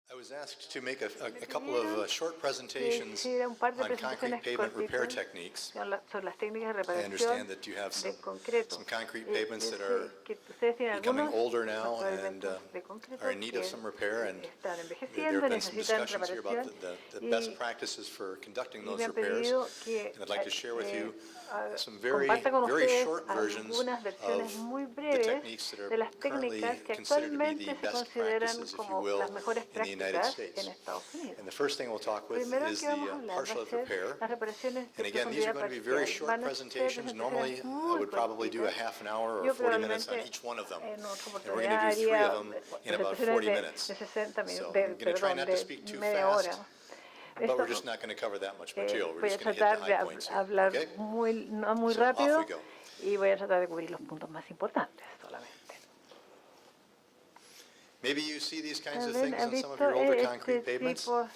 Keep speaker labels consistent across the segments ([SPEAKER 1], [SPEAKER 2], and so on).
[SPEAKER 1] I was asked to make a couple of short presentations
[SPEAKER 2] un par de
[SPEAKER 1] on concrete pavement repair techniques.
[SPEAKER 2] sobre las técnicas de
[SPEAKER 1] I
[SPEAKER 2] reparación
[SPEAKER 1] understand that you have
[SPEAKER 2] de concreto.
[SPEAKER 1] some concrete pavements that are
[SPEAKER 2] Que ustedes tienen
[SPEAKER 1] becoming
[SPEAKER 2] algunos
[SPEAKER 1] older now and
[SPEAKER 2] pavimentos de concreto
[SPEAKER 1] are in need of some repair, and
[SPEAKER 2] están
[SPEAKER 1] there
[SPEAKER 2] envejeciendo,
[SPEAKER 1] have been some
[SPEAKER 2] necesitan
[SPEAKER 1] discussions here about
[SPEAKER 2] reparación
[SPEAKER 1] the best practices for conducting
[SPEAKER 2] me
[SPEAKER 1] those
[SPEAKER 2] han
[SPEAKER 1] repairs,
[SPEAKER 2] pedido que
[SPEAKER 1] and I'd like to share with you some
[SPEAKER 2] comparta con
[SPEAKER 1] very
[SPEAKER 2] ustedes
[SPEAKER 1] short versions
[SPEAKER 2] algunas versiones
[SPEAKER 1] of
[SPEAKER 2] muy
[SPEAKER 1] the
[SPEAKER 2] breves
[SPEAKER 1] techniques that
[SPEAKER 2] de
[SPEAKER 1] are
[SPEAKER 2] las
[SPEAKER 1] currently
[SPEAKER 2] técnicas que
[SPEAKER 1] considered to be
[SPEAKER 2] actualmente
[SPEAKER 1] the
[SPEAKER 2] se
[SPEAKER 1] best
[SPEAKER 2] consideran
[SPEAKER 1] practices, if you
[SPEAKER 2] como
[SPEAKER 1] will,
[SPEAKER 2] las mejores
[SPEAKER 1] in the United
[SPEAKER 2] prácticas
[SPEAKER 1] States.
[SPEAKER 2] en Estados Unidos.
[SPEAKER 1] And the first thing we'll talk with
[SPEAKER 2] Primero
[SPEAKER 1] is
[SPEAKER 2] que vamos a
[SPEAKER 1] the
[SPEAKER 2] hablar va
[SPEAKER 1] partial
[SPEAKER 2] a
[SPEAKER 1] earth
[SPEAKER 2] ser
[SPEAKER 1] repair.
[SPEAKER 2] las reparaciones
[SPEAKER 1] And
[SPEAKER 2] de
[SPEAKER 1] again, these are
[SPEAKER 2] profundidad
[SPEAKER 1] going to be very
[SPEAKER 2] parcial.
[SPEAKER 1] short
[SPEAKER 2] Van a ser
[SPEAKER 1] presentations. Normally,
[SPEAKER 2] presentaciones
[SPEAKER 1] I
[SPEAKER 2] muy
[SPEAKER 1] would probably do a
[SPEAKER 2] cortitas.
[SPEAKER 1] half an hour or
[SPEAKER 2] Yo
[SPEAKER 1] 40 minutes on
[SPEAKER 2] probablemente
[SPEAKER 1] each one of them.
[SPEAKER 2] en otra
[SPEAKER 1] And we're going to do three
[SPEAKER 2] oportunidad
[SPEAKER 1] of them in about
[SPEAKER 2] presentaciones
[SPEAKER 1] 40
[SPEAKER 2] de
[SPEAKER 1] minutes.
[SPEAKER 2] 60
[SPEAKER 1] So
[SPEAKER 2] minutos,
[SPEAKER 1] I'm going to try not to speak too
[SPEAKER 2] media
[SPEAKER 1] fast,
[SPEAKER 2] hora.
[SPEAKER 1] but we're just not going to cover that much material. We're
[SPEAKER 2] Voy a
[SPEAKER 1] just going to hit the
[SPEAKER 2] tratar de
[SPEAKER 1] high points here.
[SPEAKER 2] hablar
[SPEAKER 1] Okay?
[SPEAKER 2] no muy
[SPEAKER 1] So off
[SPEAKER 2] rápido
[SPEAKER 1] we go.
[SPEAKER 2] y voy a tratar de cubrir los puntos más importantes solamente.
[SPEAKER 1] Maybe you see these kinds of
[SPEAKER 2] ¿Han
[SPEAKER 1] things on some of
[SPEAKER 2] visto
[SPEAKER 1] your older
[SPEAKER 2] este
[SPEAKER 1] concrete pavements?
[SPEAKER 2] tipo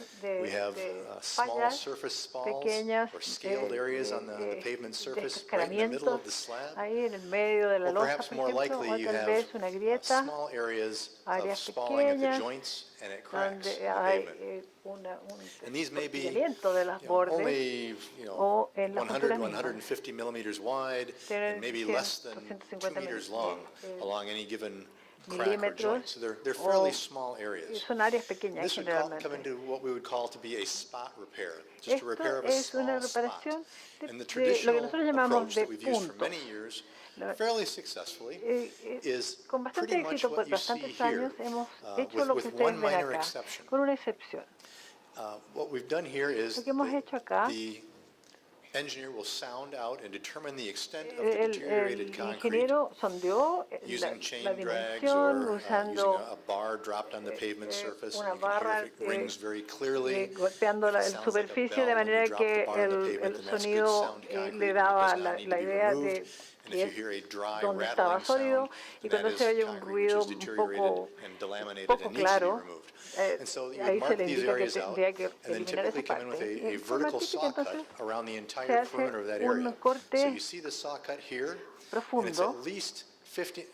[SPEAKER 1] We have
[SPEAKER 2] de
[SPEAKER 1] small
[SPEAKER 2] fallas
[SPEAKER 1] surface spalls
[SPEAKER 2] pequeñas,
[SPEAKER 1] or scaled areas on the pavement
[SPEAKER 2] de
[SPEAKER 1] surface right in the middle of the
[SPEAKER 2] escaramientos
[SPEAKER 1] slab?
[SPEAKER 2] ahí en el medio de la
[SPEAKER 1] Or
[SPEAKER 2] losa,
[SPEAKER 1] perhaps
[SPEAKER 2] por
[SPEAKER 1] more
[SPEAKER 2] ejemplo,
[SPEAKER 1] likely
[SPEAKER 2] o
[SPEAKER 1] you
[SPEAKER 2] tal
[SPEAKER 1] have
[SPEAKER 2] vez una grieta
[SPEAKER 1] small areas of
[SPEAKER 2] áreas
[SPEAKER 1] spalling at the
[SPEAKER 2] pequeñas
[SPEAKER 1] joints and it cracks the
[SPEAKER 2] donde hay
[SPEAKER 1] pavement.
[SPEAKER 2] un
[SPEAKER 1] And these may be
[SPEAKER 2] tortillamiento de las bordes
[SPEAKER 1] only
[SPEAKER 2] o en las
[SPEAKER 1] 100,
[SPEAKER 2] junturas mismas.
[SPEAKER 1] 150 millimeters wide
[SPEAKER 2] Tienen
[SPEAKER 1] and maybe
[SPEAKER 2] 100,
[SPEAKER 1] less than 2 meters long along any given crack or joint. So they're fairly small areas.
[SPEAKER 2] Son áreas pequeñas
[SPEAKER 1] This would come into
[SPEAKER 2] generalmente.
[SPEAKER 1] what we would call to be a spot repair, just a repair of a
[SPEAKER 2] Es una
[SPEAKER 1] small
[SPEAKER 2] reparación
[SPEAKER 1] spot. And the
[SPEAKER 2] de lo que
[SPEAKER 1] traditional
[SPEAKER 2] nosotros llamamos
[SPEAKER 1] approach
[SPEAKER 2] de
[SPEAKER 1] that we've used for
[SPEAKER 2] puntos.
[SPEAKER 1] many years, fairly successfully, is
[SPEAKER 2] Con bastante
[SPEAKER 1] pretty much
[SPEAKER 2] éxito por
[SPEAKER 1] what you see
[SPEAKER 2] bastantes
[SPEAKER 1] here,
[SPEAKER 2] años hemos hecho lo que
[SPEAKER 1] with one
[SPEAKER 2] ustedes ven
[SPEAKER 1] minor
[SPEAKER 2] acá,
[SPEAKER 1] exception.
[SPEAKER 2] con una excepción.
[SPEAKER 1] What we've done here is
[SPEAKER 2] Lo que hemos hecho acá,
[SPEAKER 1] the engineer will sound out and determine the extent of the
[SPEAKER 2] el
[SPEAKER 1] deteriorated concrete
[SPEAKER 2] ingeniero sondeó
[SPEAKER 1] using
[SPEAKER 2] la
[SPEAKER 1] chain drags
[SPEAKER 2] dimensión
[SPEAKER 1] or
[SPEAKER 2] usando
[SPEAKER 1] using a bar dropped on the pavement surface.
[SPEAKER 2] una
[SPEAKER 1] And you can hear
[SPEAKER 2] barra
[SPEAKER 1] if it rings very clearly.
[SPEAKER 2] golpeando la
[SPEAKER 1] It sounds like a
[SPEAKER 2] superficie de
[SPEAKER 1] bell when you
[SPEAKER 2] manera
[SPEAKER 1] drop the
[SPEAKER 2] que
[SPEAKER 1] bar on the
[SPEAKER 2] el
[SPEAKER 1] pavement, and that's good
[SPEAKER 2] sonido
[SPEAKER 1] sound concrete
[SPEAKER 2] le
[SPEAKER 1] that
[SPEAKER 2] daba
[SPEAKER 1] does not need to
[SPEAKER 2] la
[SPEAKER 1] be
[SPEAKER 2] idea
[SPEAKER 1] removed.
[SPEAKER 2] de
[SPEAKER 1] And if you hear a dry
[SPEAKER 2] donde estaba
[SPEAKER 1] rattling
[SPEAKER 2] sólido
[SPEAKER 1] sound,
[SPEAKER 2] y
[SPEAKER 1] then that
[SPEAKER 2] cuando
[SPEAKER 1] is
[SPEAKER 2] se oye un
[SPEAKER 1] concrete which
[SPEAKER 2] ruido
[SPEAKER 1] is
[SPEAKER 2] un
[SPEAKER 1] deteriorated and delaminated
[SPEAKER 2] poco
[SPEAKER 1] and needs to be
[SPEAKER 2] claro,
[SPEAKER 1] removed. And so you
[SPEAKER 2] ahí
[SPEAKER 1] would
[SPEAKER 2] se
[SPEAKER 1] mark
[SPEAKER 2] le
[SPEAKER 1] these
[SPEAKER 2] indica que
[SPEAKER 1] areas out
[SPEAKER 2] tendría que
[SPEAKER 1] and then
[SPEAKER 2] eliminar
[SPEAKER 1] typically
[SPEAKER 2] esa
[SPEAKER 1] come in with
[SPEAKER 2] parte.
[SPEAKER 1] a
[SPEAKER 2] En forma
[SPEAKER 1] vertical
[SPEAKER 2] típica,
[SPEAKER 1] saw cut
[SPEAKER 2] entonces,
[SPEAKER 1] around the
[SPEAKER 2] se
[SPEAKER 1] entire
[SPEAKER 2] hace
[SPEAKER 1] perimeter of that
[SPEAKER 2] un
[SPEAKER 1] area.
[SPEAKER 2] corte
[SPEAKER 1] So you see the saw cut here, and it's
[SPEAKER 2] profundo
[SPEAKER 1] at least 50.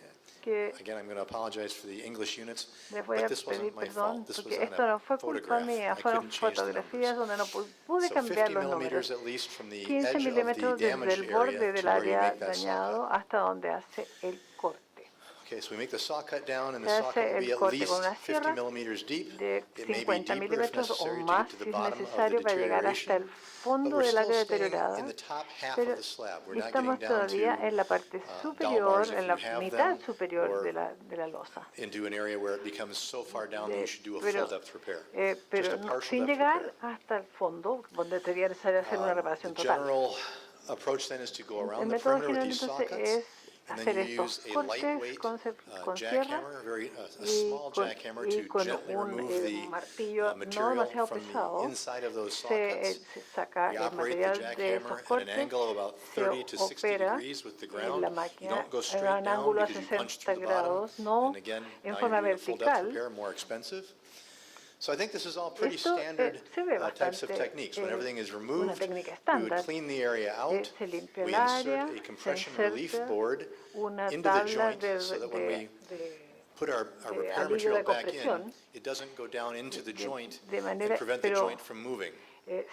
[SPEAKER 2] que
[SPEAKER 1] Again, I'm going to apologize for the English units,
[SPEAKER 2] les voy
[SPEAKER 1] but
[SPEAKER 2] a
[SPEAKER 1] this
[SPEAKER 2] pedir
[SPEAKER 1] wasn't my
[SPEAKER 2] perdón
[SPEAKER 1] fault. This was
[SPEAKER 2] porque
[SPEAKER 1] on
[SPEAKER 2] esto no
[SPEAKER 1] a
[SPEAKER 2] fue culpa
[SPEAKER 1] photograph.
[SPEAKER 2] mía,
[SPEAKER 1] I
[SPEAKER 2] fueron
[SPEAKER 1] couldn't change the
[SPEAKER 2] fotografías
[SPEAKER 1] numbers.
[SPEAKER 2] donde no pude
[SPEAKER 1] So
[SPEAKER 2] cambiar
[SPEAKER 1] 50
[SPEAKER 2] los
[SPEAKER 1] millimeters
[SPEAKER 2] números.
[SPEAKER 1] at least from the
[SPEAKER 2] 15
[SPEAKER 1] edge of the
[SPEAKER 2] milímetros desde
[SPEAKER 1] damaged
[SPEAKER 2] el borde
[SPEAKER 1] area
[SPEAKER 2] del
[SPEAKER 1] to where you
[SPEAKER 2] área
[SPEAKER 1] make that saw
[SPEAKER 2] dañado
[SPEAKER 1] cut.
[SPEAKER 2] hasta donde hace el corte.
[SPEAKER 1] Okay, so we make the saw cut down, and the
[SPEAKER 2] Se
[SPEAKER 1] saw
[SPEAKER 2] hace
[SPEAKER 1] cut will
[SPEAKER 2] el
[SPEAKER 1] be at
[SPEAKER 2] corte
[SPEAKER 1] least
[SPEAKER 2] con una
[SPEAKER 1] 50
[SPEAKER 2] sierra
[SPEAKER 1] millimeters deep.
[SPEAKER 2] de
[SPEAKER 1] It may be
[SPEAKER 2] 50
[SPEAKER 1] deeper if
[SPEAKER 2] milímetros o
[SPEAKER 1] necessary to
[SPEAKER 2] más
[SPEAKER 1] get to
[SPEAKER 2] si
[SPEAKER 1] the
[SPEAKER 2] es
[SPEAKER 1] bottom of the
[SPEAKER 2] necesario para llegar hasta el
[SPEAKER 1] deterioration. But
[SPEAKER 2] fondo
[SPEAKER 1] we're
[SPEAKER 2] del
[SPEAKER 1] still
[SPEAKER 2] área
[SPEAKER 1] staying
[SPEAKER 2] deteriorada,
[SPEAKER 1] in the top half
[SPEAKER 2] pero
[SPEAKER 1] of the slab. We're not
[SPEAKER 2] estamos
[SPEAKER 1] getting down
[SPEAKER 2] todavía
[SPEAKER 1] to
[SPEAKER 2] en la parte
[SPEAKER 1] dowel
[SPEAKER 2] superior,
[SPEAKER 1] bars if
[SPEAKER 2] en
[SPEAKER 1] you
[SPEAKER 2] la
[SPEAKER 1] have
[SPEAKER 2] mitad
[SPEAKER 1] them,
[SPEAKER 2] superior
[SPEAKER 1] or
[SPEAKER 2] de la losa.
[SPEAKER 1] into an area where it becomes so far down that you should do a full
[SPEAKER 2] Pero,
[SPEAKER 1] depth repair.
[SPEAKER 2] pero
[SPEAKER 1] Just a
[SPEAKER 2] no,
[SPEAKER 1] partial
[SPEAKER 2] sin
[SPEAKER 1] depth
[SPEAKER 2] llegar
[SPEAKER 1] repair.
[SPEAKER 2] hasta el fondo, donde sería necesario hacer una
[SPEAKER 1] The
[SPEAKER 2] reparación total.
[SPEAKER 1] general approach then is to go
[SPEAKER 2] El
[SPEAKER 1] around the
[SPEAKER 2] método
[SPEAKER 1] perimeter with
[SPEAKER 2] general
[SPEAKER 1] these saw
[SPEAKER 2] entonces
[SPEAKER 1] cuts,
[SPEAKER 2] es
[SPEAKER 1] and
[SPEAKER 2] hacer
[SPEAKER 1] then you
[SPEAKER 2] estos
[SPEAKER 1] use a
[SPEAKER 2] cortes
[SPEAKER 1] lightweight
[SPEAKER 2] con sierra
[SPEAKER 1] jackhammer, a
[SPEAKER 2] y
[SPEAKER 1] small jackhammer
[SPEAKER 2] y
[SPEAKER 1] to
[SPEAKER 2] con
[SPEAKER 1] gently
[SPEAKER 2] un
[SPEAKER 1] remove the
[SPEAKER 2] martillo no
[SPEAKER 1] material
[SPEAKER 2] demasiado
[SPEAKER 1] from the
[SPEAKER 2] pesado
[SPEAKER 1] inside of those saw
[SPEAKER 2] se
[SPEAKER 1] cuts.
[SPEAKER 2] saca
[SPEAKER 1] You
[SPEAKER 2] el
[SPEAKER 1] operate the
[SPEAKER 2] material de esos
[SPEAKER 1] jackhammer at an
[SPEAKER 2] cortes,
[SPEAKER 1] angle of about
[SPEAKER 2] se
[SPEAKER 1] 30 to 60
[SPEAKER 2] opera
[SPEAKER 1] degrees with the
[SPEAKER 2] en
[SPEAKER 1] ground.
[SPEAKER 2] la
[SPEAKER 1] You
[SPEAKER 2] máquina
[SPEAKER 1] don't go
[SPEAKER 2] en
[SPEAKER 1] straight
[SPEAKER 2] un
[SPEAKER 1] down
[SPEAKER 2] ángulo a
[SPEAKER 1] because you punch
[SPEAKER 2] 60
[SPEAKER 1] through the bottom.
[SPEAKER 2] grados, no
[SPEAKER 1] And again,
[SPEAKER 2] en
[SPEAKER 1] now
[SPEAKER 2] forma
[SPEAKER 1] you're doing a full depth
[SPEAKER 2] vertical.
[SPEAKER 1] repair, more expensive. So I think this is all pretty
[SPEAKER 2] Esto,
[SPEAKER 1] standard
[SPEAKER 2] se ve
[SPEAKER 1] types of
[SPEAKER 2] bastante,
[SPEAKER 1] techniques. When everything is
[SPEAKER 2] una
[SPEAKER 1] removed,
[SPEAKER 2] técnica
[SPEAKER 1] we would
[SPEAKER 2] estándar.
[SPEAKER 1] clean the area out.
[SPEAKER 2] Se limpia
[SPEAKER 1] We
[SPEAKER 2] el área,
[SPEAKER 1] insert a
[SPEAKER 2] se
[SPEAKER 1] compression relief
[SPEAKER 2] inserta
[SPEAKER 1] board
[SPEAKER 2] una
[SPEAKER 1] into the
[SPEAKER 2] tabla
[SPEAKER 1] joint
[SPEAKER 2] de,
[SPEAKER 1] so that when we put our
[SPEAKER 2] de
[SPEAKER 1] repair
[SPEAKER 2] alivio de
[SPEAKER 1] material back in,
[SPEAKER 2] compresión,
[SPEAKER 1] it doesn't go down into the joint
[SPEAKER 2] de
[SPEAKER 1] and
[SPEAKER 2] manera,
[SPEAKER 1] prevent the
[SPEAKER 2] pero
[SPEAKER 1] joint from moving.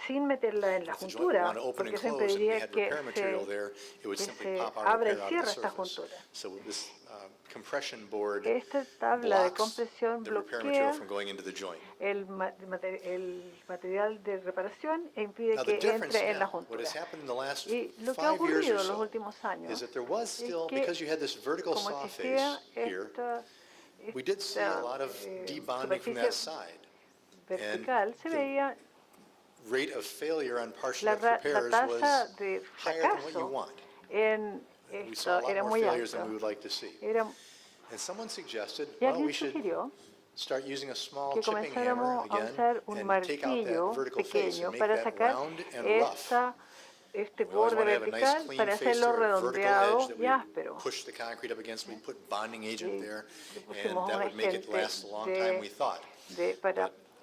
[SPEAKER 2] Sin meterla en la
[SPEAKER 1] If the joint
[SPEAKER 2] juntura,
[SPEAKER 1] wanted to open
[SPEAKER 2] porque
[SPEAKER 1] and
[SPEAKER 2] eso
[SPEAKER 1] close and we
[SPEAKER 2] impediría
[SPEAKER 1] had
[SPEAKER 2] que
[SPEAKER 1] repair material there, it would simply
[SPEAKER 2] se
[SPEAKER 1] pop our
[SPEAKER 2] abra y
[SPEAKER 1] repair out of
[SPEAKER 2] cierre
[SPEAKER 1] the
[SPEAKER 2] esta
[SPEAKER 1] surface.
[SPEAKER 2] juntura.
[SPEAKER 1] So this compression board
[SPEAKER 2] Esta tabla de
[SPEAKER 1] blocks
[SPEAKER 2] compresión
[SPEAKER 1] the repair material
[SPEAKER 2] bloquea
[SPEAKER 1] from going into the joint.
[SPEAKER 2] el material de reparación e impide
[SPEAKER 1] Now,
[SPEAKER 2] que
[SPEAKER 1] the difference
[SPEAKER 2] entre en la
[SPEAKER 1] now, what
[SPEAKER 2] juntura.
[SPEAKER 1] has happened in the last
[SPEAKER 2] Y lo que ha
[SPEAKER 1] 5 years
[SPEAKER 2] ocurrido
[SPEAKER 1] or
[SPEAKER 2] en los
[SPEAKER 1] so,
[SPEAKER 2] últimos años
[SPEAKER 1] is that there was
[SPEAKER 2] es
[SPEAKER 1] still,
[SPEAKER 2] que
[SPEAKER 1] because you had this vertical
[SPEAKER 2] como
[SPEAKER 1] saw
[SPEAKER 2] existía
[SPEAKER 1] face here, we did see a lot of debonding from that side.
[SPEAKER 2] vertical, se veía
[SPEAKER 1] Rate of failure on partial
[SPEAKER 2] la
[SPEAKER 1] depth repairs
[SPEAKER 2] tasa
[SPEAKER 1] was
[SPEAKER 2] de
[SPEAKER 1] higher than what you
[SPEAKER 2] fracaso
[SPEAKER 1] want.
[SPEAKER 2] en
[SPEAKER 1] We saw a
[SPEAKER 2] esto
[SPEAKER 1] lot
[SPEAKER 2] era
[SPEAKER 1] more
[SPEAKER 2] muy
[SPEAKER 1] failures than we
[SPEAKER 2] alto.
[SPEAKER 1] would like to see.
[SPEAKER 2] Era,
[SPEAKER 1] And someone suggested,
[SPEAKER 2] y
[SPEAKER 1] well,
[SPEAKER 2] alguien
[SPEAKER 1] we should
[SPEAKER 2] sugirió
[SPEAKER 1] start using a small
[SPEAKER 2] que
[SPEAKER 1] chipping hammer
[SPEAKER 2] comenzáramos a
[SPEAKER 1] again
[SPEAKER 2] usar un
[SPEAKER 1] and take out
[SPEAKER 2] martillo
[SPEAKER 1] that vertical face
[SPEAKER 2] pequeño
[SPEAKER 1] and make
[SPEAKER 2] para
[SPEAKER 1] that
[SPEAKER 2] sacar
[SPEAKER 1] round and rough.
[SPEAKER 2] este
[SPEAKER 1] We always
[SPEAKER 2] borde
[SPEAKER 1] want to have a nice
[SPEAKER 2] vertical
[SPEAKER 1] clean
[SPEAKER 2] para
[SPEAKER 1] face
[SPEAKER 2] hacerlo
[SPEAKER 1] or vertical
[SPEAKER 2] redondeado
[SPEAKER 1] edge that
[SPEAKER 2] y
[SPEAKER 1] we
[SPEAKER 2] áspero.
[SPEAKER 1] push the concrete up against. We put bonding agent
[SPEAKER 2] Y
[SPEAKER 1] there,
[SPEAKER 2] le
[SPEAKER 1] and
[SPEAKER 2] pusimos
[SPEAKER 1] that
[SPEAKER 2] un
[SPEAKER 1] would make it
[SPEAKER 2] agente
[SPEAKER 1] last a long time, we thought.
[SPEAKER 2] para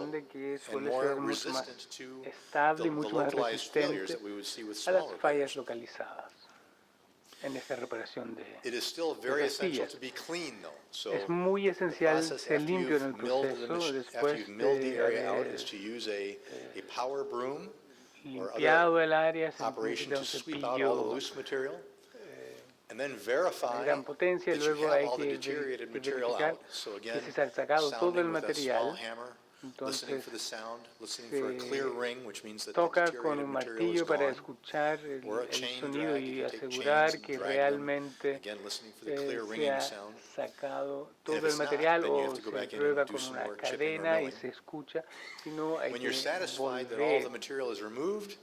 [SPEAKER 3] grande que
[SPEAKER 1] and
[SPEAKER 3] suele
[SPEAKER 1] more
[SPEAKER 3] ser mucho más
[SPEAKER 1] resistant to
[SPEAKER 3] estable y
[SPEAKER 1] the
[SPEAKER 3] mucho más
[SPEAKER 1] localized failures
[SPEAKER 3] resistente
[SPEAKER 1] that we would see with
[SPEAKER 3] a las
[SPEAKER 1] smaller
[SPEAKER 3] fallas
[SPEAKER 1] players.
[SPEAKER 3] localizadas. en esta reparación de
[SPEAKER 1] It is still very
[SPEAKER 3] esas
[SPEAKER 1] essential
[SPEAKER 3] sillas.
[SPEAKER 1] to be clean, though. So
[SPEAKER 3] Es muy
[SPEAKER 1] the
[SPEAKER 3] esencial
[SPEAKER 1] process
[SPEAKER 3] ser
[SPEAKER 1] after
[SPEAKER 3] limpio en el
[SPEAKER 1] you've milled the
[SPEAKER 3] proceso,
[SPEAKER 1] after
[SPEAKER 3] después
[SPEAKER 1] you've milled the
[SPEAKER 3] de
[SPEAKER 1] area out,
[SPEAKER 3] haber
[SPEAKER 1] is to use a power broom or other
[SPEAKER 3] limpiado el área, se
[SPEAKER 1] operation
[SPEAKER 3] necesita
[SPEAKER 1] to
[SPEAKER 3] un
[SPEAKER 1] sweep out all the
[SPEAKER 3] cepillo
[SPEAKER 1] loose material, and then
[SPEAKER 3] de
[SPEAKER 1] verify
[SPEAKER 3] gran potencia,
[SPEAKER 1] that you
[SPEAKER 3] luego
[SPEAKER 1] have
[SPEAKER 3] hay
[SPEAKER 1] all the
[SPEAKER 3] que
[SPEAKER 1] deteriorated material
[SPEAKER 3] verificar
[SPEAKER 1] out. So
[SPEAKER 3] que
[SPEAKER 1] again,
[SPEAKER 3] se ha sacado todo el
[SPEAKER 1] sounding with a small
[SPEAKER 3] material,
[SPEAKER 1] hammer, listening
[SPEAKER 3] entonces
[SPEAKER 1] for the sound, listening for a clear ring, which means that the
[SPEAKER 3] toca con
[SPEAKER 1] deteriorated
[SPEAKER 3] un
[SPEAKER 1] material is
[SPEAKER 3] martillo para
[SPEAKER 1] gone.
[SPEAKER 3] escuchar
[SPEAKER 1] Or a
[SPEAKER 3] el
[SPEAKER 1] chain
[SPEAKER 3] sonido
[SPEAKER 1] drag, you
[SPEAKER 3] y
[SPEAKER 1] can take
[SPEAKER 3] asegurar
[SPEAKER 1] chains and
[SPEAKER 3] que
[SPEAKER 1] drag them,
[SPEAKER 3] realmente
[SPEAKER 1] again listening for the clear
[SPEAKER 3] se
[SPEAKER 1] ringing
[SPEAKER 3] ha
[SPEAKER 1] sound.
[SPEAKER 3] sacado
[SPEAKER 1] And
[SPEAKER 3] todo
[SPEAKER 1] if
[SPEAKER 3] el
[SPEAKER 1] it's not,
[SPEAKER 3] material
[SPEAKER 1] then you
[SPEAKER 3] o
[SPEAKER 1] have to go
[SPEAKER 3] se
[SPEAKER 1] back in
[SPEAKER 3] prueba
[SPEAKER 1] and do
[SPEAKER 3] con
[SPEAKER 1] some
[SPEAKER 3] una
[SPEAKER 1] more chipping or
[SPEAKER 3] cadena y
[SPEAKER 1] milling.
[SPEAKER 3] se escucha, si no hay
[SPEAKER 1] When
[SPEAKER 3] que
[SPEAKER 1] you're satisfied that all the
[SPEAKER 3] volver
[SPEAKER 1] material is removed,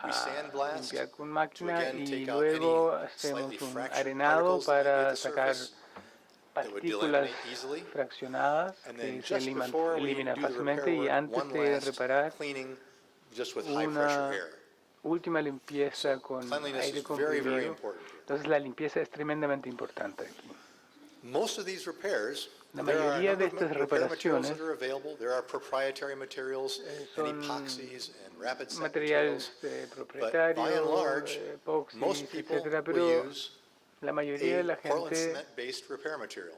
[SPEAKER 1] we
[SPEAKER 3] a
[SPEAKER 1] sandblast
[SPEAKER 3] limpiar con
[SPEAKER 1] to
[SPEAKER 3] máquina
[SPEAKER 1] again
[SPEAKER 3] y
[SPEAKER 1] take out
[SPEAKER 3] luego
[SPEAKER 1] any
[SPEAKER 3] hacemos
[SPEAKER 1] slightly
[SPEAKER 3] un
[SPEAKER 1] fractured
[SPEAKER 3] arenado
[SPEAKER 1] particles that may be at
[SPEAKER 3] para
[SPEAKER 1] the
[SPEAKER 3] sacar
[SPEAKER 1] surface that would
[SPEAKER 3] partículas
[SPEAKER 1] delaminate easily.
[SPEAKER 3] fraccionadas
[SPEAKER 1] And
[SPEAKER 3] que
[SPEAKER 1] then
[SPEAKER 3] se
[SPEAKER 1] just before we
[SPEAKER 3] eliminan
[SPEAKER 1] do the repair
[SPEAKER 3] fácilmente y
[SPEAKER 1] work,
[SPEAKER 3] antes
[SPEAKER 1] one
[SPEAKER 3] de
[SPEAKER 1] last
[SPEAKER 3] reparar
[SPEAKER 1] cleaning just with high pressure
[SPEAKER 3] una
[SPEAKER 1] air.
[SPEAKER 3] última limpieza
[SPEAKER 1] So
[SPEAKER 3] con
[SPEAKER 1] cleanliness
[SPEAKER 3] aire
[SPEAKER 1] is very, very
[SPEAKER 3] comprimido.
[SPEAKER 1] important here.
[SPEAKER 3] Entonces la limpieza es tremendamente importante aquí.
[SPEAKER 1] Most of these repairs,
[SPEAKER 3] La
[SPEAKER 1] there are a
[SPEAKER 3] mayoría
[SPEAKER 1] number
[SPEAKER 3] de
[SPEAKER 1] of
[SPEAKER 3] estas
[SPEAKER 1] repair materials
[SPEAKER 3] reparaciones
[SPEAKER 1] that are available. There are proprietary materials and
[SPEAKER 3] son
[SPEAKER 1] epoxies and rapid set
[SPEAKER 3] materiales
[SPEAKER 1] materials. But by and
[SPEAKER 3] propietarios,
[SPEAKER 1] large,
[SPEAKER 3] epoxis,
[SPEAKER 1] most people
[SPEAKER 3] etcétera,
[SPEAKER 1] will
[SPEAKER 3] pero
[SPEAKER 1] use
[SPEAKER 3] la mayoría de
[SPEAKER 1] a
[SPEAKER 3] la
[SPEAKER 1] Portland
[SPEAKER 3] gente
[SPEAKER 1] cement-based repair material.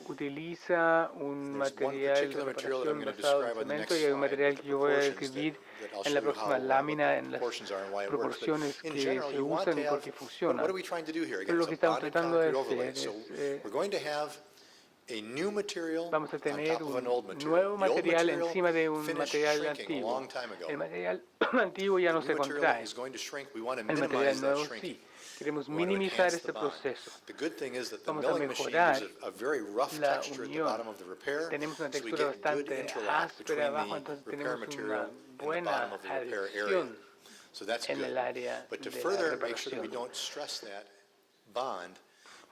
[SPEAKER 3] utiliza un
[SPEAKER 1] There's one
[SPEAKER 3] material de
[SPEAKER 1] particular material that I'm
[SPEAKER 3] reparación
[SPEAKER 1] going to
[SPEAKER 3] basado en
[SPEAKER 1] describe on the
[SPEAKER 3] cemento
[SPEAKER 1] next
[SPEAKER 3] y hay un
[SPEAKER 1] slide,
[SPEAKER 3] material
[SPEAKER 1] with the
[SPEAKER 3] que yo voy a
[SPEAKER 1] proportions
[SPEAKER 3] describir
[SPEAKER 1] that I'll
[SPEAKER 3] en
[SPEAKER 1] show
[SPEAKER 3] la
[SPEAKER 1] you
[SPEAKER 3] próxima
[SPEAKER 1] what the
[SPEAKER 3] lámina, en las
[SPEAKER 1] proportions are and why it works. But
[SPEAKER 3] proporciones
[SPEAKER 1] in
[SPEAKER 3] que
[SPEAKER 1] general,
[SPEAKER 3] se
[SPEAKER 1] you want
[SPEAKER 3] usan
[SPEAKER 1] to
[SPEAKER 3] y por qué
[SPEAKER 1] have,
[SPEAKER 3] funcionan.
[SPEAKER 1] what are we trying to do here? Again,
[SPEAKER 3] Pero lo
[SPEAKER 1] it's
[SPEAKER 3] que
[SPEAKER 1] a
[SPEAKER 3] estamos
[SPEAKER 1] bonded
[SPEAKER 3] tratando de
[SPEAKER 1] concrete overlay.
[SPEAKER 3] hacer
[SPEAKER 1] So
[SPEAKER 3] es,
[SPEAKER 1] we're going to have a new material
[SPEAKER 3] vamos a
[SPEAKER 1] on
[SPEAKER 3] tener
[SPEAKER 1] top of an
[SPEAKER 3] un
[SPEAKER 1] old material.
[SPEAKER 3] nuevo
[SPEAKER 1] The old
[SPEAKER 3] material
[SPEAKER 1] material
[SPEAKER 3] encima de un
[SPEAKER 1] finished
[SPEAKER 3] material
[SPEAKER 1] shrinking a
[SPEAKER 3] antiguo.
[SPEAKER 1] long time ago.
[SPEAKER 3] El material antiguo ya
[SPEAKER 1] The
[SPEAKER 3] no
[SPEAKER 1] new
[SPEAKER 3] se
[SPEAKER 1] material
[SPEAKER 3] contrae.
[SPEAKER 1] is going to shrink. We want to
[SPEAKER 3] El material
[SPEAKER 1] minimize that
[SPEAKER 3] nuevo
[SPEAKER 1] shrinking.
[SPEAKER 3] sí. Queremos
[SPEAKER 1] We want to
[SPEAKER 3] minimizar
[SPEAKER 1] enhance the
[SPEAKER 3] este
[SPEAKER 1] bond.
[SPEAKER 3] proceso.
[SPEAKER 1] The good thing is that the
[SPEAKER 3] Vamos a
[SPEAKER 1] milling machine
[SPEAKER 3] mejorar
[SPEAKER 1] gives a very rough
[SPEAKER 3] la
[SPEAKER 1] texture at the
[SPEAKER 3] unión.
[SPEAKER 1] bottom of the repair,
[SPEAKER 3] Tenemos una
[SPEAKER 1] so we
[SPEAKER 3] textura
[SPEAKER 1] get good
[SPEAKER 3] bastante
[SPEAKER 1] interlock between
[SPEAKER 3] áspera abajo,
[SPEAKER 1] the
[SPEAKER 3] entonces
[SPEAKER 1] repair
[SPEAKER 3] tenemos una
[SPEAKER 1] material and the
[SPEAKER 3] buena
[SPEAKER 1] bottom of the repair area.
[SPEAKER 3] adhesión
[SPEAKER 1] So that's
[SPEAKER 3] en
[SPEAKER 1] good.
[SPEAKER 3] el área
[SPEAKER 1] But to
[SPEAKER 3] de la
[SPEAKER 1] further make sure that we
[SPEAKER 3] reparación.
[SPEAKER 1] don't stress that bond,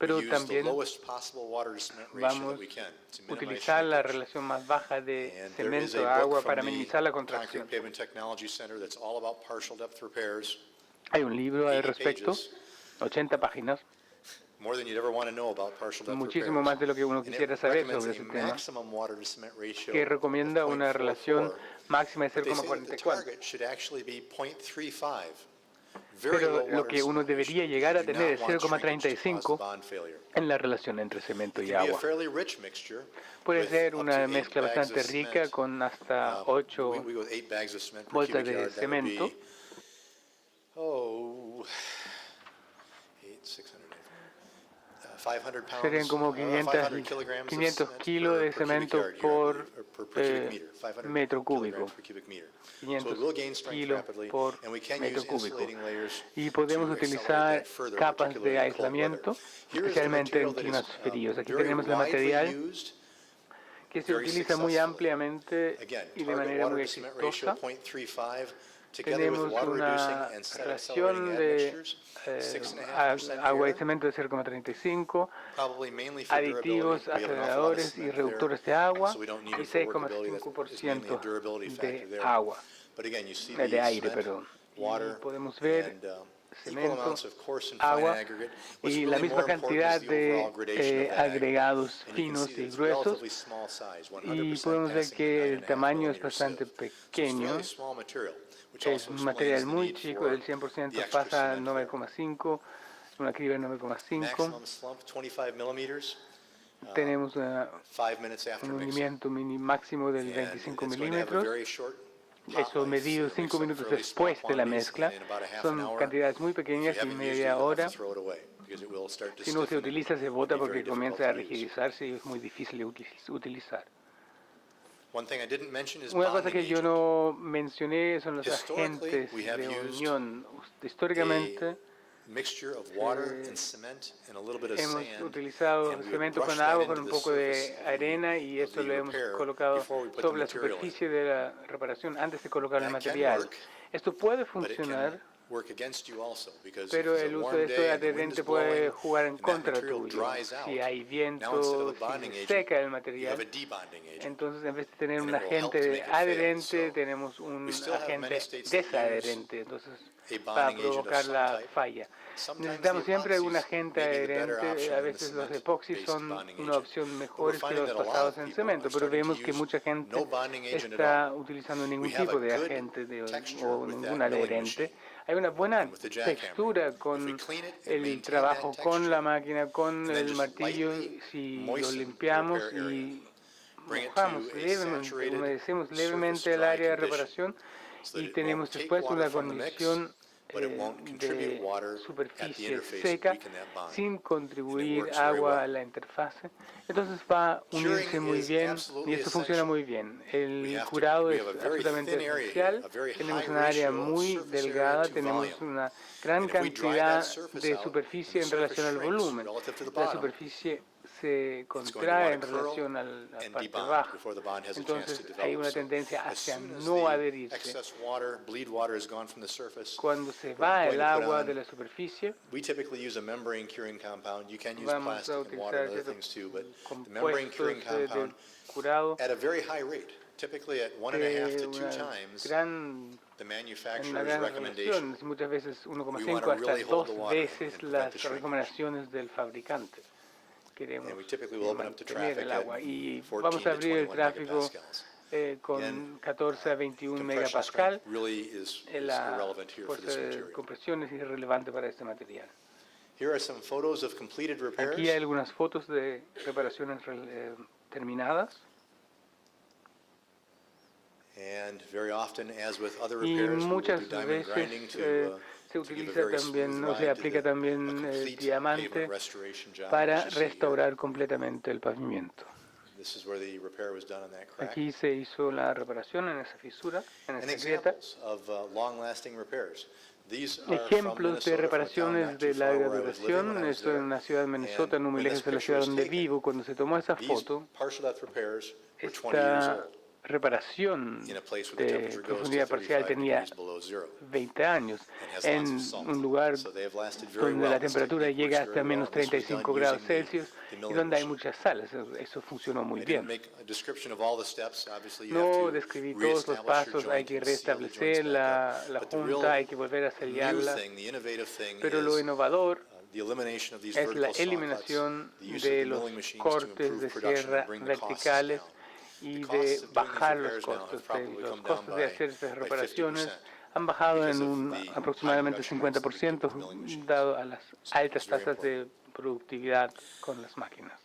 [SPEAKER 3] Pero
[SPEAKER 1] we use the
[SPEAKER 3] también
[SPEAKER 1] lowest possible water to cement ratio that
[SPEAKER 3] vamos
[SPEAKER 1] we can to
[SPEAKER 3] a
[SPEAKER 1] minimize
[SPEAKER 3] utilizar la
[SPEAKER 1] shrinkage.
[SPEAKER 3] relación más baja de
[SPEAKER 1] And there is
[SPEAKER 3] cemento
[SPEAKER 1] a
[SPEAKER 3] a
[SPEAKER 1] book
[SPEAKER 3] agua
[SPEAKER 1] from
[SPEAKER 3] para
[SPEAKER 1] the
[SPEAKER 3] minimizar la
[SPEAKER 1] Concrete
[SPEAKER 3] contracción.
[SPEAKER 1] Pavement Technology Center that's all about partial depth repairs,
[SPEAKER 3] Hay un libro al
[SPEAKER 1] 80
[SPEAKER 3] respecto,
[SPEAKER 1] pages,
[SPEAKER 3] 80 páginas,
[SPEAKER 1] more than you'd ever want to know about partial depth
[SPEAKER 3] muchísimo
[SPEAKER 1] repairs.
[SPEAKER 3] más de lo que uno
[SPEAKER 1] And it
[SPEAKER 3] quisiera saber
[SPEAKER 1] recommends
[SPEAKER 3] sobre
[SPEAKER 1] a
[SPEAKER 3] ese tema,
[SPEAKER 1] maximum water to cement ratio
[SPEAKER 3] que
[SPEAKER 1] of
[SPEAKER 3] recomienda una
[SPEAKER 1] 0.44,
[SPEAKER 3] relación máxima de
[SPEAKER 1] but they say that the
[SPEAKER 3] 0,44.
[SPEAKER 1] target should actually be 0.35. Very
[SPEAKER 3] Pero
[SPEAKER 1] low
[SPEAKER 3] lo
[SPEAKER 1] water
[SPEAKER 3] que
[SPEAKER 1] to
[SPEAKER 3] uno
[SPEAKER 1] cement
[SPEAKER 3] debería
[SPEAKER 1] ratio,
[SPEAKER 3] llegar a
[SPEAKER 1] because you
[SPEAKER 3] tener
[SPEAKER 1] do
[SPEAKER 3] es
[SPEAKER 1] not want shrinkage to cause
[SPEAKER 3] 0,35
[SPEAKER 1] bond failure.
[SPEAKER 3] en la relación entre cemento
[SPEAKER 1] It
[SPEAKER 3] y
[SPEAKER 1] can be a
[SPEAKER 3] agua.
[SPEAKER 1] fairly rich mixture.
[SPEAKER 3] Puede
[SPEAKER 1] with
[SPEAKER 3] ser
[SPEAKER 1] up
[SPEAKER 3] una
[SPEAKER 1] to 8
[SPEAKER 3] mezcla
[SPEAKER 1] bags
[SPEAKER 3] bastante
[SPEAKER 1] of
[SPEAKER 3] rica
[SPEAKER 1] cement.
[SPEAKER 3] con hasta
[SPEAKER 1] We
[SPEAKER 3] 8
[SPEAKER 1] go with 8 bags of cement per
[SPEAKER 3] bolsas
[SPEAKER 1] cubic
[SPEAKER 3] de
[SPEAKER 1] yard. That would
[SPEAKER 3] cemento.
[SPEAKER 1] be, 500 pounds,
[SPEAKER 3] Serían como
[SPEAKER 1] 500 kilograms of
[SPEAKER 3] 500
[SPEAKER 1] cement
[SPEAKER 3] kilos de
[SPEAKER 1] per cubic
[SPEAKER 3] cemento
[SPEAKER 1] yard here, I
[SPEAKER 3] por
[SPEAKER 1] believe, or per cubic meter, 500
[SPEAKER 3] metro cúbico.
[SPEAKER 1] kilograms per cubic meter. So
[SPEAKER 3] 500
[SPEAKER 1] it will gain strength
[SPEAKER 3] kilos
[SPEAKER 1] rapidly,
[SPEAKER 3] por
[SPEAKER 1] and we can
[SPEAKER 3] metro
[SPEAKER 1] use
[SPEAKER 3] cúbico.
[SPEAKER 1] insulating layers
[SPEAKER 3] Y podemos
[SPEAKER 1] to accelerate
[SPEAKER 3] utilizar
[SPEAKER 1] that further,
[SPEAKER 3] capas de
[SPEAKER 1] particularly in cold
[SPEAKER 3] aislamiento,
[SPEAKER 1] weather. Here is the
[SPEAKER 3] especialmente en
[SPEAKER 1] material that
[SPEAKER 3] climas
[SPEAKER 1] is
[SPEAKER 3] fríos. Aquí
[SPEAKER 1] very
[SPEAKER 3] tenemos el
[SPEAKER 1] widely
[SPEAKER 3] material
[SPEAKER 1] used,
[SPEAKER 3] que se
[SPEAKER 1] very
[SPEAKER 3] utiliza muy
[SPEAKER 1] successfully.
[SPEAKER 3] ampliamente
[SPEAKER 1] Again,
[SPEAKER 3] y de
[SPEAKER 1] target
[SPEAKER 3] manera
[SPEAKER 1] water
[SPEAKER 3] muy
[SPEAKER 1] to cement ratio
[SPEAKER 3] exitosa.
[SPEAKER 1] 0.35, together with
[SPEAKER 3] Tenemos
[SPEAKER 1] water reducing
[SPEAKER 3] una
[SPEAKER 1] and set
[SPEAKER 3] relación
[SPEAKER 1] accelerating
[SPEAKER 3] de
[SPEAKER 1] admixtures, 6.5%
[SPEAKER 3] agua y
[SPEAKER 1] air,
[SPEAKER 3] cemento de 0,35,
[SPEAKER 1] probably mainly for
[SPEAKER 3] aditivos,
[SPEAKER 1] durability. We have an awful lot of
[SPEAKER 3] aceleradores y
[SPEAKER 1] cement
[SPEAKER 3] reductores de
[SPEAKER 1] there,
[SPEAKER 3] agua
[SPEAKER 1] so we don't need
[SPEAKER 3] y
[SPEAKER 1] it for workability. That is mainly a
[SPEAKER 3] 6,5%
[SPEAKER 1] durability factor
[SPEAKER 3] de
[SPEAKER 1] there.
[SPEAKER 3] agua,
[SPEAKER 1] But again, you see
[SPEAKER 3] de
[SPEAKER 1] the
[SPEAKER 3] aire,
[SPEAKER 1] cement,
[SPEAKER 3] perdón. Y
[SPEAKER 1] water,
[SPEAKER 3] podemos ver
[SPEAKER 1] and equal
[SPEAKER 3] cemento,
[SPEAKER 1] amounts of coarse and fine
[SPEAKER 3] agua
[SPEAKER 1] aggregate. What's
[SPEAKER 3] y la
[SPEAKER 1] really
[SPEAKER 3] misma
[SPEAKER 1] more important
[SPEAKER 3] cantidad
[SPEAKER 1] is the overall
[SPEAKER 3] de
[SPEAKER 1] gradation of that aggregate.
[SPEAKER 3] agregados
[SPEAKER 1] And you can
[SPEAKER 3] finos
[SPEAKER 1] see that
[SPEAKER 3] y
[SPEAKER 1] it's
[SPEAKER 3] gruesos.
[SPEAKER 1] relatively small size, 100%
[SPEAKER 3] Y podemos ver
[SPEAKER 1] passing the
[SPEAKER 3] que el
[SPEAKER 1] 9.5
[SPEAKER 3] tamaño es
[SPEAKER 1] millimeter
[SPEAKER 3] bastante
[SPEAKER 1] sieve. So it's
[SPEAKER 3] pequeño.
[SPEAKER 1] fairly small material, which
[SPEAKER 3] Es
[SPEAKER 1] also
[SPEAKER 3] un
[SPEAKER 1] explains
[SPEAKER 3] material
[SPEAKER 1] the
[SPEAKER 3] muy
[SPEAKER 1] need
[SPEAKER 3] chico,
[SPEAKER 1] for
[SPEAKER 3] del 100%
[SPEAKER 1] the extra
[SPEAKER 3] pasa
[SPEAKER 1] cement there.
[SPEAKER 3] 9,5, una criba de 9,5.
[SPEAKER 1] Maximum slump 25 millimeters,
[SPEAKER 3] Tenemos
[SPEAKER 1] 5 minutes after
[SPEAKER 3] un
[SPEAKER 1] mixing.
[SPEAKER 3] hundimiento máximo del
[SPEAKER 1] And
[SPEAKER 3] 25
[SPEAKER 1] it's going to have a
[SPEAKER 3] milímetros.
[SPEAKER 1] very short pot
[SPEAKER 3] Eso
[SPEAKER 1] life,
[SPEAKER 3] medido
[SPEAKER 1] so it makes
[SPEAKER 3] 5
[SPEAKER 1] up
[SPEAKER 3] minutos
[SPEAKER 1] fairly small
[SPEAKER 3] después de la
[SPEAKER 1] quantities,
[SPEAKER 3] mezcla.
[SPEAKER 1] and in about a half an
[SPEAKER 3] Son
[SPEAKER 1] hour,
[SPEAKER 3] cantidades muy
[SPEAKER 1] if you
[SPEAKER 3] pequeñas y
[SPEAKER 1] haven't used it,
[SPEAKER 3] media
[SPEAKER 1] you'll have
[SPEAKER 3] hora.
[SPEAKER 1] to throw it away, because it will start to
[SPEAKER 3] Si no se
[SPEAKER 1] stiffen
[SPEAKER 3] utiliza, se
[SPEAKER 1] and
[SPEAKER 3] bota
[SPEAKER 1] be very
[SPEAKER 3] porque
[SPEAKER 1] difficult
[SPEAKER 3] comienza a
[SPEAKER 1] to use.
[SPEAKER 3] rigidizarse y es muy difícil de utilizar.
[SPEAKER 1] One thing I didn't mention is
[SPEAKER 3] Una cosa
[SPEAKER 1] bonding
[SPEAKER 3] que yo
[SPEAKER 1] agent.
[SPEAKER 3] no mencioné son los
[SPEAKER 1] Historically,
[SPEAKER 3] agentes
[SPEAKER 1] we have
[SPEAKER 3] de
[SPEAKER 1] used
[SPEAKER 3] unión. Históricamente
[SPEAKER 1] Mixture of water and cement and a little bit of
[SPEAKER 3] hemos
[SPEAKER 1] sand,
[SPEAKER 3] utilizado
[SPEAKER 1] and we would
[SPEAKER 3] cemento
[SPEAKER 1] brush
[SPEAKER 3] con
[SPEAKER 1] that
[SPEAKER 3] agua,
[SPEAKER 1] into
[SPEAKER 3] con un
[SPEAKER 1] the
[SPEAKER 3] poco
[SPEAKER 1] surface
[SPEAKER 3] de
[SPEAKER 1] of the-
[SPEAKER 3] arena y
[SPEAKER 1] of
[SPEAKER 3] esto
[SPEAKER 1] the
[SPEAKER 3] lo hemos
[SPEAKER 1] repair
[SPEAKER 3] colocado
[SPEAKER 1] before we put the
[SPEAKER 3] sobre la
[SPEAKER 1] material in.
[SPEAKER 3] superficie de la reparación antes de colocar el
[SPEAKER 1] That can
[SPEAKER 3] material.
[SPEAKER 1] work,
[SPEAKER 3] Esto puede
[SPEAKER 1] But it
[SPEAKER 3] funcionar,
[SPEAKER 1] can work against you also, because if
[SPEAKER 3] pero
[SPEAKER 1] it's
[SPEAKER 3] el
[SPEAKER 1] a
[SPEAKER 3] uso
[SPEAKER 1] warm
[SPEAKER 3] de esto
[SPEAKER 1] day
[SPEAKER 3] de
[SPEAKER 1] and the wind
[SPEAKER 3] adherente
[SPEAKER 1] is
[SPEAKER 3] puede
[SPEAKER 1] blowing
[SPEAKER 3] jugar en
[SPEAKER 1] and that
[SPEAKER 3] contra
[SPEAKER 1] material
[SPEAKER 3] tuyo.
[SPEAKER 1] dries out,
[SPEAKER 3] Si hay
[SPEAKER 1] now instead
[SPEAKER 3] viento,
[SPEAKER 1] of a
[SPEAKER 3] si
[SPEAKER 1] bonding
[SPEAKER 3] se
[SPEAKER 1] agent,
[SPEAKER 3] seca el
[SPEAKER 1] you have a
[SPEAKER 3] material,
[SPEAKER 1] debonding agent.
[SPEAKER 3] entonces en vez de tener
[SPEAKER 1] And
[SPEAKER 3] un
[SPEAKER 1] it will help to
[SPEAKER 3] agente
[SPEAKER 1] make it fail.
[SPEAKER 3] adherente,
[SPEAKER 1] So,
[SPEAKER 3] tenemos un
[SPEAKER 1] we still have many
[SPEAKER 3] agente
[SPEAKER 1] states that use
[SPEAKER 3] desadherente, entonces
[SPEAKER 1] a
[SPEAKER 3] para
[SPEAKER 1] bonding agent of
[SPEAKER 3] provocar
[SPEAKER 1] some
[SPEAKER 3] la
[SPEAKER 1] type.
[SPEAKER 3] falla.
[SPEAKER 1] Sometimes
[SPEAKER 3] Necesitamos
[SPEAKER 1] the
[SPEAKER 3] siempre un
[SPEAKER 1] epoxies
[SPEAKER 3] agente
[SPEAKER 1] may be the better
[SPEAKER 3] adherente,
[SPEAKER 1] option
[SPEAKER 3] a
[SPEAKER 1] than the
[SPEAKER 3] veces los
[SPEAKER 1] cement-based
[SPEAKER 3] epoxis son
[SPEAKER 1] bonding
[SPEAKER 3] una
[SPEAKER 1] agent.
[SPEAKER 3] opción
[SPEAKER 1] But we're
[SPEAKER 3] mejor que
[SPEAKER 1] finding
[SPEAKER 3] los
[SPEAKER 1] that a lot
[SPEAKER 3] basados
[SPEAKER 1] of
[SPEAKER 3] en
[SPEAKER 1] people
[SPEAKER 3] cemento,
[SPEAKER 1] are
[SPEAKER 3] pero
[SPEAKER 1] starting to
[SPEAKER 3] vemos que
[SPEAKER 1] use
[SPEAKER 3] mucha gente
[SPEAKER 1] no bonding agent at
[SPEAKER 3] está
[SPEAKER 1] all.
[SPEAKER 3] utilizando ningún
[SPEAKER 1] We have
[SPEAKER 3] tipo
[SPEAKER 1] a
[SPEAKER 3] de
[SPEAKER 1] good
[SPEAKER 3] agente
[SPEAKER 1] texture
[SPEAKER 3] o
[SPEAKER 1] with
[SPEAKER 3] ningún
[SPEAKER 1] that milling
[SPEAKER 3] adherente.
[SPEAKER 1] machine.
[SPEAKER 3] Hay una una buena
[SPEAKER 1] and with the jackhammer.
[SPEAKER 3] textura
[SPEAKER 1] If we
[SPEAKER 3] con
[SPEAKER 1] clean it and
[SPEAKER 3] el
[SPEAKER 1] maintain
[SPEAKER 3] trabajo
[SPEAKER 1] that
[SPEAKER 3] con la
[SPEAKER 1] texture,
[SPEAKER 3] máquina, con
[SPEAKER 1] and then
[SPEAKER 3] el
[SPEAKER 1] just
[SPEAKER 3] martillo,
[SPEAKER 1] lightly
[SPEAKER 3] si lo
[SPEAKER 1] moisten the
[SPEAKER 3] limpiamos
[SPEAKER 1] repair area.
[SPEAKER 3] y
[SPEAKER 1] Bring it
[SPEAKER 3] mojamos
[SPEAKER 1] to a
[SPEAKER 3] levemente,
[SPEAKER 1] saturated
[SPEAKER 3] humedecemos
[SPEAKER 1] surface
[SPEAKER 3] levemente el
[SPEAKER 1] dry
[SPEAKER 3] área de
[SPEAKER 1] condition
[SPEAKER 3] reparación
[SPEAKER 1] so that
[SPEAKER 3] y
[SPEAKER 1] it won't
[SPEAKER 3] tenemos
[SPEAKER 1] take
[SPEAKER 3] después
[SPEAKER 1] water
[SPEAKER 3] una
[SPEAKER 1] from the mix,
[SPEAKER 3] condición
[SPEAKER 1] but it won't contribute
[SPEAKER 3] de
[SPEAKER 1] water at the
[SPEAKER 3] superficie
[SPEAKER 1] interface and
[SPEAKER 3] seca
[SPEAKER 1] weaken that bond.
[SPEAKER 3] sin
[SPEAKER 1] And it
[SPEAKER 3] contribuir
[SPEAKER 1] works very
[SPEAKER 3] agua
[SPEAKER 1] well.
[SPEAKER 3] a la interfase. Entonces va a unirse
[SPEAKER 1] Curing
[SPEAKER 3] muy
[SPEAKER 1] is
[SPEAKER 3] bien
[SPEAKER 1] absolutely
[SPEAKER 3] y esto funciona
[SPEAKER 1] essential.
[SPEAKER 3] muy bien.
[SPEAKER 1] We
[SPEAKER 3] El
[SPEAKER 1] have to-
[SPEAKER 3] curado
[SPEAKER 1] we
[SPEAKER 3] es
[SPEAKER 1] have a very
[SPEAKER 3] absolutamente
[SPEAKER 1] thin area here,
[SPEAKER 3] esencial.
[SPEAKER 1] a very
[SPEAKER 3] Tenemos
[SPEAKER 1] high
[SPEAKER 3] un área
[SPEAKER 1] ratio of
[SPEAKER 3] muy
[SPEAKER 1] surface area
[SPEAKER 3] delgada,
[SPEAKER 1] to
[SPEAKER 3] tenemos
[SPEAKER 1] volume.
[SPEAKER 3] una gran
[SPEAKER 1] And if we dry that
[SPEAKER 3] cantidad
[SPEAKER 1] surface
[SPEAKER 3] de
[SPEAKER 1] out,
[SPEAKER 3] superficie
[SPEAKER 1] and
[SPEAKER 3] en
[SPEAKER 1] the
[SPEAKER 3] relación al
[SPEAKER 1] surface shrinks
[SPEAKER 3] volumen.
[SPEAKER 1] relative to the
[SPEAKER 3] La
[SPEAKER 1] bottom,
[SPEAKER 3] superficie se
[SPEAKER 1] it's going to
[SPEAKER 3] contrae
[SPEAKER 1] want
[SPEAKER 3] en
[SPEAKER 1] to curl
[SPEAKER 3] relación a la
[SPEAKER 1] and
[SPEAKER 3] parte
[SPEAKER 1] debond
[SPEAKER 3] baja.
[SPEAKER 1] before the bond has a chance
[SPEAKER 3] Entonces
[SPEAKER 1] to
[SPEAKER 3] hay
[SPEAKER 1] develop.
[SPEAKER 3] una
[SPEAKER 1] So
[SPEAKER 3] tendencia
[SPEAKER 1] as
[SPEAKER 3] hacia
[SPEAKER 1] soon as
[SPEAKER 3] no
[SPEAKER 1] the
[SPEAKER 3] adherirse.
[SPEAKER 1] excess water, bleed water is gone from the surface,
[SPEAKER 3] Cuando se
[SPEAKER 1] we're
[SPEAKER 3] va
[SPEAKER 1] going
[SPEAKER 3] el
[SPEAKER 1] to put
[SPEAKER 3] agua
[SPEAKER 1] on-
[SPEAKER 3] de la superficie,
[SPEAKER 1] we typically use a membrane curing compound. You can use
[SPEAKER 3] vamos
[SPEAKER 1] plastic
[SPEAKER 3] a
[SPEAKER 1] and water and
[SPEAKER 3] utilizar
[SPEAKER 1] other
[SPEAKER 3] ciertos
[SPEAKER 1] things too, but the membrane
[SPEAKER 3] compuestos
[SPEAKER 1] curing
[SPEAKER 3] del
[SPEAKER 1] compound
[SPEAKER 3] curado
[SPEAKER 1] at a very high rate, typically at 1.5
[SPEAKER 3] de
[SPEAKER 1] to 2
[SPEAKER 3] una
[SPEAKER 1] times
[SPEAKER 3] gran
[SPEAKER 1] the
[SPEAKER 3] en una
[SPEAKER 1] manufacturer's
[SPEAKER 3] gran
[SPEAKER 1] recommendation.
[SPEAKER 3] relación, muchas veces
[SPEAKER 1] We
[SPEAKER 3] 1,5
[SPEAKER 1] wanna
[SPEAKER 3] hasta
[SPEAKER 1] really hold
[SPEAKER 3] 2
[SPEAKER 1] the water
[SPEAKER 3] veces
[SPEAKER 1] and prevent the
[SPEAKER 3] las
[SPEAKER 1] shrinkage.
[SPEAKER 3] recomendaciones del fabricante. Queremos
[SPEAKER 1] And we typically will open up the
[SPEAKER 3] mantener
[SPEAKER 1] traffic
[SPEAKER 3] el agua y
[SPEAKER 1] at 14
[SPEAKER 3] vamos a
[SPEAKER 1] to
[SPEAKER 3] abrir el
[SPEAKER 1] 21
[SPEAKER 3] tráfico
[SPEAKER 1] megapascals.
[SPEAKER 3] con
[SPEAKER 1] Again,
[SPEAKER 3] 14 a 21
[SPEAKER 1] compression
[SPEAKER 3] megapascal.
[SPEAKER 1] strength really is
[SPEAKER 3] La
[SPEAKER 1] irrelevant here for
[SPEAKER 3] fuerza
[SPEAKER 1] this
[SPEAKER 3] de
[SPEAKER 1] material.
[SPEAKER 3] compresión es irrelevante para este material.
[SPEAKER 1] Here are some photos of completed repairs.
[SPEAKER 3] Aquí hay algunas fotos de reparaciones terminadas.
[SPEAKER 1] And very often, as with other
[SPEAKER 3] Y
[SPEAKER 1] repairs, we will do
[SPEAKER 3] muchas
[SPEAKER 1] diamond grinding
[SPEAKER 3] veces
[SPEAKER 1] to
[SPEAKER 3] se
[SPEAKER 1] give a
[SPEAKER 3] utiliza
[SPEAKER 1] very
[SPEAKER 3] también,
[SPEAKER 1] smooth
[SPEAKER 3] no se
[SPEAKER 1] ride to
[SPEAKER 3] aplica
[SPEAKER 1] the- a
[SPEAKER 3] también
[SPEAKER 1] complete
[SPEAKER 3] diamante
[SPEAKER 1] pavement restoration job,
[SPEAKER 3] para
[SPEAKER 1] as you see here.
[SPEAKER 3] restaurar completamente el pavimento.
[SPEAKER 1] This is where the repair was done on that crack.
[SPEAKER 3] Aquí se hizo la reparación en esa fisura, en
[SPEAKER 1] And
[SPEAKER 3] esa grieta.
[SPEAKER 1] examples of long-lasting repairs. These are from
[SPEAKER 3] Ejemplos de
[SPEAKER 1] Minnesota, from a town
[SPEAKER 3] reparaciones
[SPEAKER 1] not too
[SPEAKER 3] de
[SPEAKER 1] far
[SPEAKER 3] larga
[SPEAKER 1] where I was living when
[SPEAKER 3] duración.
[SPEAKER 1] I was
[SPEAKER 3] Esto en
[SPEAKER 1] there.
[SPEAKER 3] una ciudad de Minnesota,
[SPEAKER 1] And
[SPEAKER 3] no muy
[SPEAKER 1] when
[SPEAKER 3] lejos
[SPEAKER 1] this
[SPEAKER 3] de la
[SPEAKER 1] picture
[SPEAKER 3] ciudad
[SPEAKER 1] was
[SPEAKER 3] donde
[SPEAKER 1] taken,
[SPEAKER 3] vivo. Cuando se tomó esa
[SPEAKER 1] these
[SPEAKER 3] foto,
[SPEAKER 1] partial depth repairs were 20 years
[SPEAKER 3] esta
[SPEAKER 1] old
[SPEAKER 3] reparación
[SPEAKER 1] in a place where the
[SPEAKER 3] de
[SPEAKER 1] temperature goes to
[SPEAKER 3] profundidad parcial
[SPEAKER 1] 35
[SPEAKER 3] tenía
[SPEAKER 1] degrees below zero
[SPEAKER 3] 20 años
[SPEAKER 1] and has
[SPEAKER 3] en
[SPEAKER 1] lots of salt.
[SPEAKER 3] un lugar
[SPEAKER 1] So they have lasted very
[SPEAKER 3] donde
[SPEAKER 1] well.
[SPEAKER 3] la
[SPEAKER 1] This
[SPEAKER 3] temperatura
[SPEAKER 1] technique
[SPEAKER 3] llega
[SPEAKER 1] works
[SPEAKER 3] hasta
[SPEAKER 1] very well,
[SPEAKER 3] menos
[SPEAKER 1] and this was
[SPEAKER 3] 35
[SPEAKER 1] done
[SPEAKER 3] grados
[SPEAKER 1] using the
[SPEAKER 3] Celsius y
[SPEAKER 1] milling
[SPEAKER 3] donde hay
[SPEAKER 1] machine.
[SPEAKER 3] muchas sales. Eso funcionó muy
[SPEAKER 1] I
[SPEAKER 3] bien.
[SPEAKER 1] didn't make a description of all the steps. Obviously, you
[SPEAKER 3] No
[SPEAKER 1] have to
[SPEAKER 3] describí todos los
[SPEAKER 1] reestablish your
[SPEAKER 3] pasos, hay
[SPEAKER 1] joint
[SPEAKER 3] que
[SPEAKER 1] and seal the joints
[SPEAKER 3] restablecer
[SPEAKER 1] back
[SPEAKER 3] la
[SPEAKER 1] up. But the
[SPEAKER 3] junta,
[SPEAKER 1] real
[SPEAKER 3] hay que volver a
[SPEAKER 1] new
[SPEAKER 3] sellarla,
[SPEAKER 1] thing, the innovative thing
[SPEAKER 3] pero lo
[SPEAKER 1] is
[SPEAKER 3] innovador
[SPEAKER 1] the elimination of these
[SPEAKER 3] es la
[SPEAKER 1] vertical saw cuts,
[SPEAKER 3] eliminación
[SPEAKER 1] the use of
[SPEAKER 3] de
[SPEAKER 1] the
[SPEAKER 3] los
[SPEAKER 1] milling machines to
[SPEAKER 3] cortes
[SPEAKER 1] improve
[SPEAKER 3] de
[SPEAKER 1] production
[SPEAKER 3] sierra
[SPEAKER 1] and bring the costs
[SPEAKER 3] verticales
[SPEAKER 1] down.
[SPEAKER 3] y
[SPEAKER 1] The
[SPEAKER 3] de
[SPEAKER 1] costs of doing these
[SPEAKER 3] bajar los
[SPEAKER 1] repairs now have
[SPEAKER 3] costos.
[SPEAKER 1] probably
[SPEAKER 3] Los
[SPEAKER 1] come down
[SPEAKER 3] costos de hacer estas
[SPEAKER 1] by
[SPEAKER 3] reparaciones
[SPEAKER 1] 50%
[SPEAKER 3] han bajado
[SPEAKER 1] because
[SPEAKER 3] en
[SPEAKER 1] of
[SPEAKER 3] un
[SPEAKER 1] the
[SPEAKER 3] aproximadamente
[SPEAKER 1] high production rates that we get
[SPEAKER 3] 50%
[SPEAKER 1] with milling machines.
[SPEAKER 3] dado a las altas
[SPEAKER 1] it's very
[SPEAKER 3] tasas de productividad con las máquinas.